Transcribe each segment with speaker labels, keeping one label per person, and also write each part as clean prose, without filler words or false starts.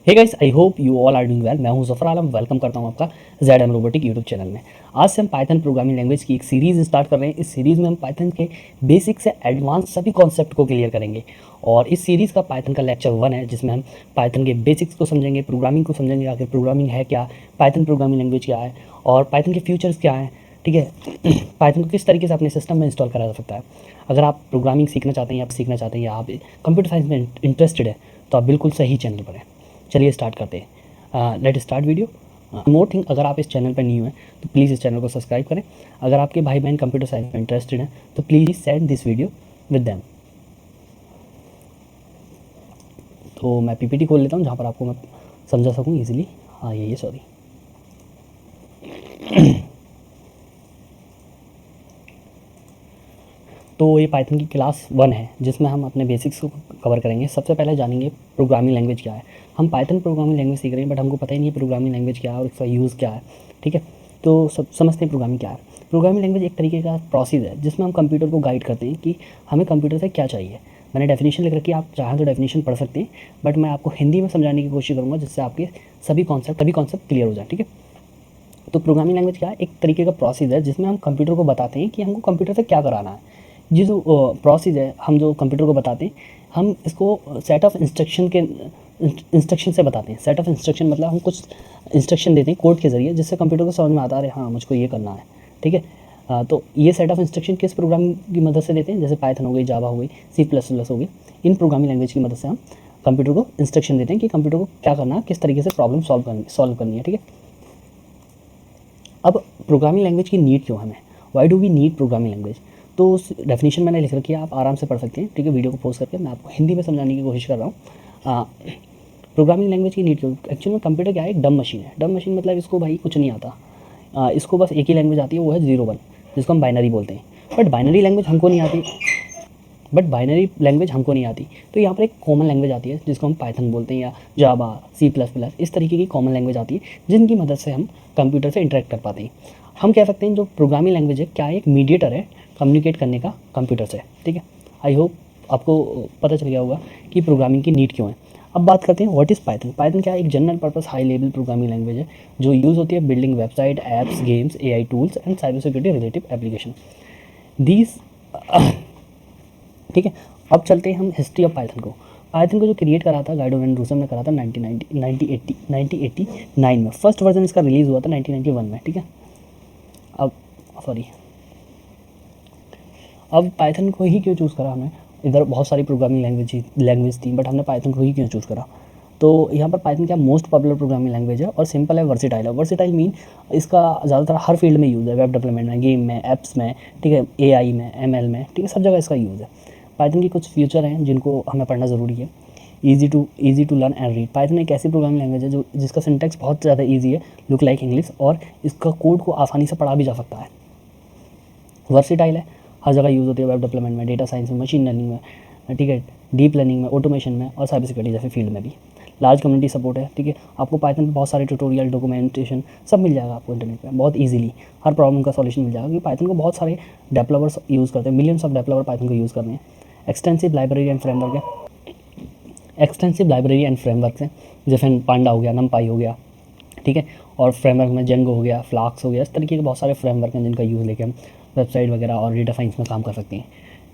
Speaker 1: Hey guys, I hope you all are doing well. मैं हूं Zafar Alam, welcome करता हूं आपका जेड रोबोटिक यूट्यूब चैनल में। आज से हम पाइथन प्रोग्रामिंग लैंग्वेज की एक सीरीज़ स्टार्ट कर रहे हैं। इस सीरीज़ में हम पाइथन के बेसिक से एडवांस सभी कॉन्सेप्ट को क्लियर करेंगे। और इस सीरीज़ का पाइथन का लेक्चर 1 है, जिसमें हम पाइथन के बेसिक्स को समझेंगे, प्रोग्रामिंग को समझेंगे, आखिर प्रोग्रामिंग है क्या, पाइथन प्रोग्रामिंग लैंग्वेज क्या है और पाइथन के फ्यूचर्स क्या हैं। ठीक है पाइथन को किस तरीके से अपने सिस्टम में इंस्टॉल करा जा सकता है। अगर आप प्रोग्रामिंग सीखना चाहते हैं या आप कंप्यूटर साइंस में इंटरेस्टेड है तो आप बिल्कुल सही चैनल पर हैं। चलिए स्टार्ट करते हैं। Let start video. More thing, अगर आप इस चैनल पर न्यू हैं तो प्लीज़ इस चैनल को सब्सक्राइब करें। अगर आपके भाई बहन कंप्यूटर साइंस में इंटरेस्टेड हैं तो please send this video with them. तो मैं पीपीटी खोल लेता हूँ जहाँ पर आपको मैं समझा सकूँ ईजिली। हाँ ये सॉरी तो ये पाइथन की क्लास 1 है, जिसमें हम अपने बेसिक्स को कवर करेंगे। सबसे पहले जानेंगे प्रोग्रामिंग लैंग्वेज क्या है। हम पाइथन प्रोग्रामिंग लैंग्वेज सीख रहे हैं, बट हमको पता ही नहीं है प्रोग्रामिंग लैंग्वेज क्या है और इसका यूज़ क्या है। ठीक है, तो सब समझते हैं प्रोग्रामिंग क्या है। प्रोग्रामिंग लैंग्वेज एक तरीके का प्रोसेस है जिसमें हम कंप्यूटर को गाइड करते हैं कि हमें कंप्यूटर से क्या चाहिए। मैंने डेफिनेशन लिख रखी है, आप चाहें तो डेफिनेशन पढ़ सकते हैं, बट मैं आपको हिंदी में समझाने की कोशिश करूँगा जिससे आपके सभी कॉन्सेप्ट क्लियर हो जाए। ठीक है, तो प्रोग्रामिंग लैंग्वेज क्या है, एक तरीके का प्रोसेस है जिसमें हम कंप्यूटर को बताते हैं कि हमको कंप्यूटर से क्या कराना है। ये जो प्रोसेस है, हम जो कंप्यूटर को बताते हैं, हम इसको सेट ऑफ इंस्ट्रक्शन से बताते हैं। सेट ऑफ इंस्ट्रक्शन मतलब हम कुछ इंस्ट्रक्शन देते हैं कोड के ज़रिए, जिससे कंप्यूटर को समझ में आता है हाँ मुझको ये करना है। ठीक है, तो ये सेट ऑफ इंस्ट्रक्शन किस प्रोग्रामिंग की मदद से देते हैं, जैसे पाइथन हो गई, जावा हो गई, C++ हो गई। इन प्रोग्रामिंग लैंग्वेज की मदद से हम कंप्यूटर को इंस्ट्रक्शन देते हैं कि कंप्यूटर को क्या करना है, किस तरीके से प्रॉब्लम सॉल्व करनी है। ठीक है, अब प्रोग्रामिंग लैंग्वेज की नीड क्यों हमें, why do we need programming language. तो उस डेफिनेशन मैंने लिख रखी है, आप आराम से पढ़ सकते हैं। ठीक है, वीडियो को पॉज करके मैं आपको हिंदी में समझाने की कोशिश कर रहा हूँ। प्रोग्रामिंग लैंग्वेज की नीड क्यों, एक्चुअली में कंप्यूटर क्या है, एक डम मशीन है। डम मशीन मतलब इसको भाई कुछ नहीं आता। इसको बस एक ही लैंग्वेज आती है, वो है 0 1, जिसको हम बाइनरी बोलते हैं। बट बाइनरी लैंग्वेज हमको नहीं आती। तो यहाँ पर एक कॉमन लैंग्वेज आती है जिसको हम पाइथन बोलते हैं, या जावा, C++, इस तरीके की कॉमन लैंग्वेज आती है जिनकी मदद से हम कंप्यूटर से इंटरेक्ट कर पाते हैं। हम कह सकते हैं जो प्रोग्रामिंग लैंग्वेज है क्या एक मीडिएटर है कम्युनिकेट करने का कंप्यूटर से। ठीक है, आई होप आपको पता चल गया होगा कि प्रोग्रामिंग की नीड क्यों है। अब बात करते हैं व्हाट इज़ पाइथन। पाइथन क्या है, एक general purpose high level programming language है जो यूज़ होती है building website, apps, games, AI tools and cyber security relative application these. ठीक है, अब चलते हैं हम हिस्ट्री ऑफ पाइथन को। पाइथन को जो क्रिएट करा था गाइडो वैन रूसम ने करा था 1989 में। फर्स्ट वर्जन इसका रिलीज़ हुआ था 1991 में। ठीक है, अब पाइथन को ही क्यों चूज़ करा हमें, इधर बहुत सारी प्रोग्रामिंग लैंग्वेज थी, बट हमने पाइथन को ही क्यों चूज़ करा। तो यहाँ पर पाइथन क्या मोस्ट पॉपुलर प्रोग्रामिंग लैंग्वेज है और सिंपल है, वर्सेटाइल है। वर्सेटाइल मीन इसका ज़्यादातर हर फील्ड में यूज़ है, वेब डेवलपमेंट में, गेम में, ऐप्स में, ठीक है, AI में, ML में, ठीक है, सब जगह इसका यूज़ है। पाइथन की कुछ फ्यूचर हैं जिनको हमें पढ़ना ज़रूरी है। Easy to learn and read. Python एक ऐसी प्रोग्रामिंग लैंग्वेज है जो जिसका सिंटैक्स बहुत ज़्यादा ईजी है, लुक लाइक इंग्लिश, और इसका कोड को आसानी से पढ़ा भी जा सकता है। वर्सेटाइल है, हर जगह यूज़ होती है, वेब डेवलपमेंट में, डेटा साइंस में, मशीन लर्निंग में, ठीक है, डीप लर्निंग में, ऑटोमेशन में और साइबर सिक्योरिटी जैसे फील्ड में भी। लार्ज कम्युनिटी सपोर्ट है। ठीक है, आपको पाइथन में बहुत सारे ट्यूटोरियल, डॉक्यूमेंटेशन सब मिल जाएगा आपको इंटरनेट पे बहुत इजीली। हर प्रॉब्लम का सॉल्यूशन मिल जाएगा, क्योंकि पाइथन को बहुत सारे डेवलपर्स यूज़ करते हैं, मिलियंस ऑफ डेवलपर पाइथन को यूज़ कर रहे हैं। एक्सटेंसिव लाइब्रेरी एंड फ्रेमवर्क हैं, जैसे पांडा हो गया, नमपाई हो गया। ठीक है, और फ्रेमवर्क में जेंगो हो गया, फ्लाक्स हो गया, इस तरीके के बहुत सारे फ्रेमवर्क हैं जिनका यूज़ लेके हम वेबसाइट वगैरह और डेटा साइंस में काम कर सकते हैं,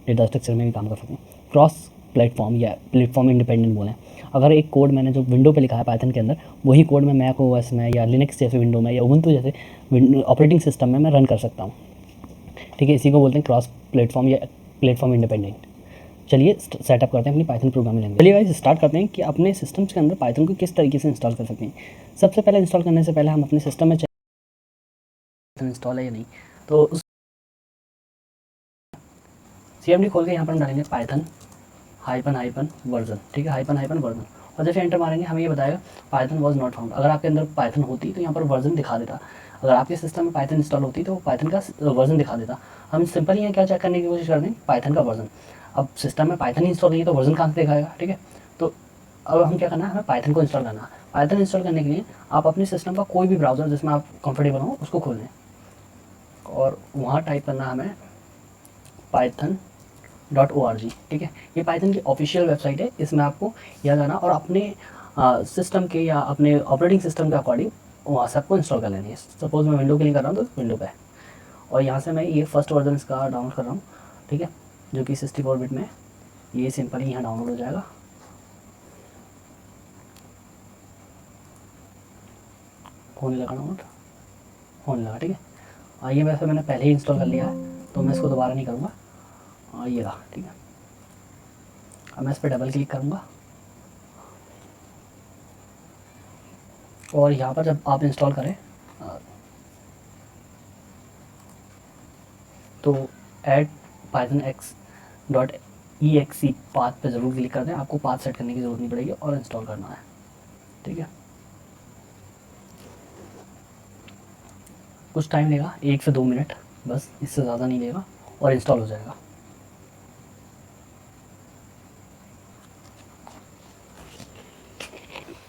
Speaker 1: डेटा स्ट्रक्चर में भी काम कर सकते हैं। क्रॉस प्लेटफॉर्म या प्लेटफॉर्म इंडिपेंडेंट बोलें, अगर एक कोड मैंने जो विंडो पे लिखा है पाइथन के अंदर, वही कोड मैं मैक OS में या लिनक्स जैसे विंडो में या उबुंटू जैसे ऑपरेटिंग सिस्टम में मैं रन कर सकता हूँ। ठीक है, इसी को बोलते हैं क्रॉस प्लेटफॉर्म या प्लेटफॉर्म इंडिपेंडेंट। चलिए सेटअप करते हैं अपनी पाइथन प्रोग्रामिंग लैंग्वेज। चलिए गाइस स्टार्ट करते हैं कि अपने सिस्टम्स के अंदर पाइथन को किस तरीके से इंस्टॉल कर सकते हैं। सबसे पहले इंस्टॉल करने से पहले हम अपने सिस्टम में पाइथन इंस्टॉल है या नहीं, तो उस CMD खोल के यहाँ पर हम डालेंगे पाइथन हाइपन वर्जन। ठीक है, हाइपन वर्जन, और जैसे एंटर मारेंगे हमें ये बताएगा पाइथन वॉज नॉट फाउंड। अगर आपके अंदर पाइथन होती तो यहाँ पर वर्जन दिखा देता। अगर आपके सिस्टम में पाइथन इंस्टॉल होती तो पाइथन का वर्जन दिखा देता। हम सिंपल ही क्या चेक करने की कोशिश कर रहे हैं, पाइथन का वर्जन। अब सिस्टम में पाइथन इंस्टॉल नहीं है तो वर्जन कहाँ से दिखाएगा। ठीक है, तो अब हम क्या करना है, हमें पाइथन को इंस्टॉल करना है। पाइथन इंस्टॉल करने के लिए आप अपने सिस्टम का कोई भी ब्राउज़र जिसमें आप कंफर्टेबल हो उसको खोल लें, और वहाँ टाइप करना है हमें python.org। ठीक है, ये पाइथन की ऑफिशियल वेबसाइट है, इसमें आपको यहाँ जाना और अपने सिस्टम के या अपने ऑपरेटिंग सिस्टम के अकॉर्डिंग वहाँ से आपको इंस्टॉल कर लेनी है। सपोज़ मैं विंडो के लिए कर रहा हूँ तो विंडो पे, और यहाँ से मैं ये फर्स्ट वर्जन इसका डाउनलोड कर रहा हूँ, ठीक है, जो कि 64 बिट में, ये सिंपली यहाँ डाउनलोड हो जाएगा। होने लगा डाउनलोड, होने लगा, ठीक है। ये वैसे मैंने पहले ही इंस्टॉल कर लिया है तो मैं इसको दोबारा नहीं करूँगा। ये रहा, ठीक है। अब मैं इस पर डबल क्लिक करूँगा और यहाँ पर जब आप इंस्टॉल करें तो ऐड पाइथन x.exe पाथ पे ज़रूर क्लिक कर दें। आपको पाथ सेट करने की ज़रूरत नहीं पड़ेगी और इंस्टॉल करना है, ठीक है। कुछ टाइम लेगा, 1 से 2 मिनट बस, इससे ज़्यादा नहीं लेगा और इंस्टॉल हो जाएगा।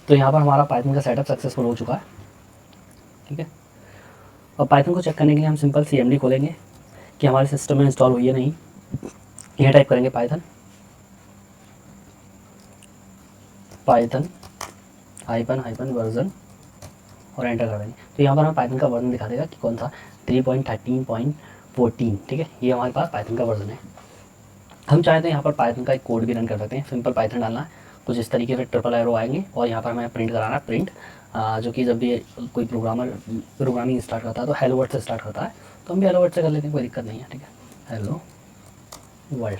Speaker 1: तो यहाँ पर हमारा पाइथन का सेटअप सक्सेसफुल हो चुका है, ठीक है। अब पाइथन को चेक करने के लिए हम सिंपल cmd खोलेंगे कि हमारे सिस्टम में इंस्टॉल हुई है नहीं। यहाँ टाइप करेंगे पाइथन हाइपन वर्जन और एंटर कर देंगे। तो यहाँ पर हमें पाइथन का वर्जन दिखा देगा कि कौन सा 3.13.14, ठीक है। ये हमारे पास पाइथन का वर्जन है। हम चाहते हैं यहाँ पर पाइथन का एक कोड भी रन कर सकते हैं। सिंपल पाइथन डालना है, कुछ इस तरीके से ट्रिपल एरो आएंगे और यहाँ पर हमें प्रिंट कराना है, प्रिंट, जो कि जब भी कोई प्रोग्रामिंग स्टार्ट करता है तो हेलो वर्ड से स्टार्ट करता है, तो हम भी हेलो वर्ड से कर लेते हैं, कोई दिक्कत नहीं है, ठीक है। हेलो वर्ल्ड,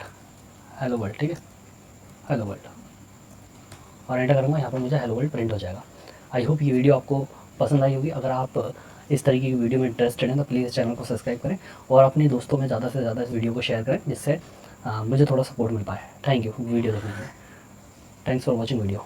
Speaker 1: ठीक है, हेलो वर्ल्ड, और एंटर करूँगा। यहाँ पर मुझे हेलो वर्ल्ड प्रिंट हो जाएगा। आई होप ये वीडियो आपको पसंद आई होगी। अगर आप इस तरीके की वीडियो में इंटरेस्टेड हैं तो प्लीज़ चैनल को सब्सक्राइब करें और अपने दोस्तों में ज़्यादा से ज़्यादा इस वीडियो को शेयर करें, जिससे मुझे थोड़ा सपोर्ट मिल पाए। थैंक यू वीडियो देखने के लिए। Thanks for watching video.